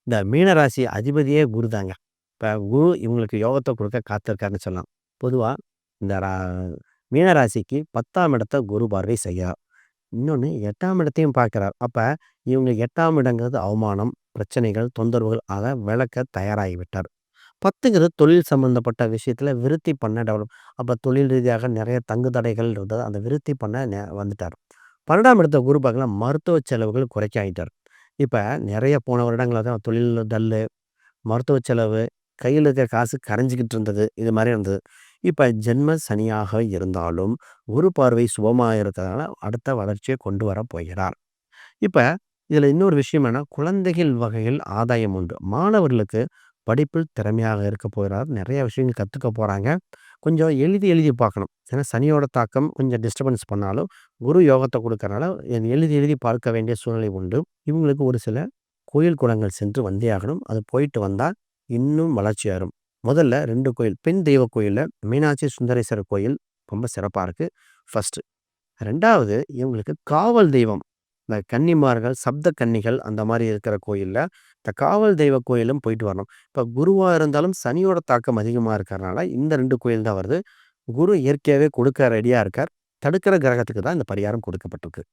இந்த மீனராசி அதிபதியே குரு தாங்க. இப்ப குரு இவங்களுக்கு யோகத்த குடுக்க காத்திருக்காருன்னு சொல்லலாம். பொதுவா இந்த மீனராசிக்கு 10ஆம் இடத்த குரு பார்வை செய்யார். இன்னொன்னு 8ஆம் இடத்தையும் பார்க்கிறார். அப்ப இவங்க 8ஆம் இடங்கிறது அவமானம், பிரச்சனைகள், தொந்தரவுகள் அத விலக்க தயாராகிவிட்டார். 10ங்கிறது தொழில் சம்பந்தப்பட்ட விஷயத்துல விருத்தி பண்ண அப்ப தொழில் ரீதியாக நெறைய தங்கு தடைகள் இருந்தது. அந்த விருத்தி பண்ண வந்துட்டார். 12ஆம் இடத்த குரு பார்க்கலாம் மருத்துவ செலவுகள் குறைக்க ஆயிட்டார். இப்ப நெறைய போன வருடங்களா தான் தொழில்ல டல்லு, மருத்துவ செலவு, கையில இருக்க காசு கரைஞ்சுகிட்டு இருந்தது. இது மாரி இருந்தது. இப்ப ஜென்ம சனியாக இருந்தாலும், குரு பார்வை சுபமா இருக்கிறதுனால அடுத்த வளர்ச்சிய கொண்டு வரப் போகிறார். இப்ப இதுல இன்னொரு விஷயம் என்னன்னா, குழந்தைகள் வகையில் ஆதாயம் உண்டு. மாணவர்களுக்கு படிப்பில் திறமையாக இருக்க போகிறார். நெறைய விஷயங்கள் கத்துக்க போறாங்க. கொஞ்சம் எழுதி எழுதி பார்க்கணும். ஏன்னா சனியோட தாக்கம் கொஞ்சம் டிஸ்டர்பன்ஸ் பண்ணாலும், குரு யோகத்த குடுக்கறனால எழுதி எழுதி பார்க்க வேண்டிய சூழ்நிலை உண்டு. இவங்களுக்கு ஒரு சில கோயில் குளங்கள் சென்று வந்தே ஆகணும். அது போயிட்டு வந்தா இன்னும் வளர்ச்சி ஆயிரும். முதல்ல 2 கோயில், பெண் தெய்வ கோயில்ல மீனாட்சி சுந்தரேஸ்வரர் கோயில் ரொம்ப சிறப்பா இருக்கு. ஃபர்ஸ்ட். 2வது இவங்களுக்கு காவல் தெய்வம். இந்த கன்னிமார்கள், சப்த கன்னிகள் அந்த மாரி இருக்கிற கோயில்ல, இந்த காவல் தெய்வ கோயிலும் போயிட்டு வரணும். இப்ப குருவா இருந்தாலும் சனியோட தாக்கம் அதிகமா இருக்கறனால, இந்த 2 கோயில் தான் வருது. குரு இயற்கையாவே கொடுக்க ரெடியா இருக்கார். தடுக்கிற கிரகத்துக்கு தான் இந்த பரிகாரம் கொடுக்கப்பட்டிருக்கு.